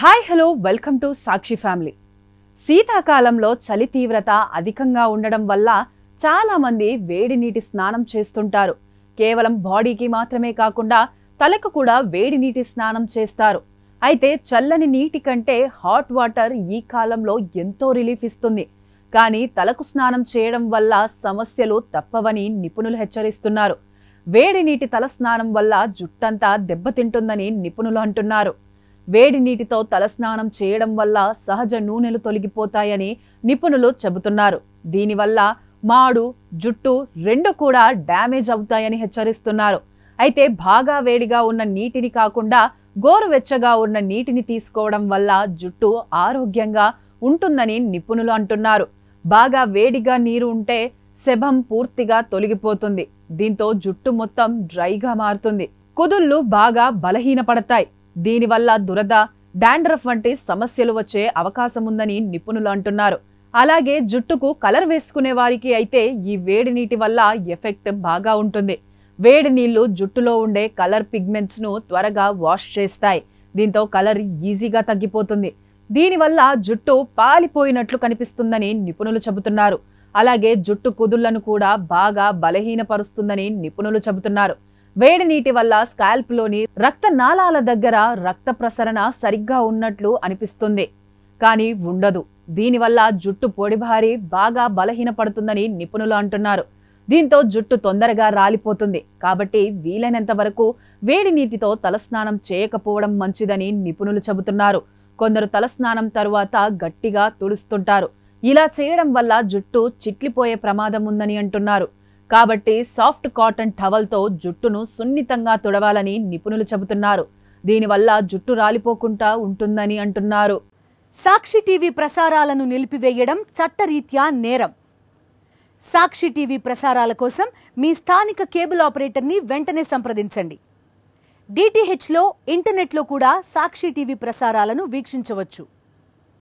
Hi hello welcome to Sakshi family. శీతాకాలంలో చలి తీవ్రత అధికంగా ఉండడం వల్ల చాలా మంది వేడి నీటి స్నానం చేస్తుంటారు. కేవలం బాడీకి మాత్రమే కాకుండా తలకు కూడా వేడి నీటి స్నానం చేస్తారు. అయితే చల్లని నీటి కంటే హాట్ వాటర్ ఈ కాలంలో ఎంతో రిలీఫ్ ఇస్తుంది. కానీ తలకు స్నానం చేయడం వల్ల సమస్యలు తప్పవని నిపుణులు హెచ్చరిస్తున్నారు. వేడి నీటి తల స్నానం వల్ల జుట్టంతా దెబ్బతింటుందని నిపుణులు అంటున్నారు. వేడి నీటితో తలస్నానం చేయడం వల్ల సహజ నూనెలు తొలగిపోతాయని నిపుణులు చెబుతున్నారు. దీనివల్ల మాడు, జుట్టు రెండు కూడా డ్యామేజ్ అవుతాయని హెచ్చరిస్తున్నారు. అయితే బాగా వేడిగా ఉన్న నీటిని కాకుండా గోరువెచ్చగా ఉన్న నీటిని తీసుకోవడం వల్ల జుట్టు ఆరోగ్యంగా ఉంటుందని నిపుణులు అంటున్నారు. బాగా వేడిగా నీరు ఉంటే సెబం పూర్తిగా తొలగిపోతుంది. దీంతో జుట్టు మొత్తం డ్రైగా మారుతుంది. కుదుళ్ళు బాగా బలహీనపడతాయి. దీనివల్ల దురద, డాండ్రఫ్ వంటి సమస్యలు వచ్చే అవకాశం ఉందని నిపుణులు అంటున్నారు. అలాగే జుట్టుకు కలర్ వేసుకునే వారికి అయితే ఈ వేడి నీటి వల్ల ఎఫెక్ట్ బాగా ఉంటుంది. వేడి నీళ్లు జుట్టులో ఉండే కలర్ పిగ్మెంట్స్ ను త్వరగా వాష్ చేస్తాయి. దీంతో కలర్ ఈజీగా తగ్గిపోతుంది. దీనివల్ల జుట్టు పాలిపోయినట్లు కనిపిస్తుందని నిపుణులు చెబుతున్నారు. అలాగే జుట్టు కుదుళ్లను కూడా బాగా బలహీనపరుస్తుందని నిపుణులు చెబుతున్నారు. వేడి నీటి వల్ల స్కాల్ప్ లోని రక్త నాళాల దగ్గర రక్త ప్రసరణ సరిగ్గా ఉన్నట్లు అనిపిస్తుంది, కానీ ఉండదు. దీనివల్ల జుట్టు పొడిబారి బాగా బలహీనపడుతుందని నిపుణులు అంటున్నారు. దీంతో జుట్టు తొందరగా రాలిపోతుంది. కాబట్టి వీలైనంత వరకు వేడి నీటితో తలస్నానం చేయకపోవడం మంచిదని నిపుణులు చెబుతున్నారు. కొందరు తలస్నానం తరువాత గట్టిగా తుడుస్తుంటారు. ఇలా చేయడం వల్ల జుట్టు చిట్లిపోయే ప్రమాదం ఉందని అంటున్నారు. కాబట్టి సాఫ్ట్ కాటన్ టవల్తో జుట్టును సున్నితంగా తుడవాలని నిపుణులు చెబుతున్నారు. దీనివల్ల జుట్టు రాలిపోకుండా ఉంటుందని అంటున్నారు. సాక్షి టీవీ ప్రసారాలను నిలిపివేయడం చట్టరీత్యా నేరం. సాక్షి టీవీ ప్రసారాల కోసం మీ స్థానిక కేబుల్ ఆపరేటర్ని వెంటనే సంప్రదించండి. DTHలో, ఇంటర్నెట్లో కూడా సాక్షి టీవీ ప్రసారాలను వీక్షించవచ్చు.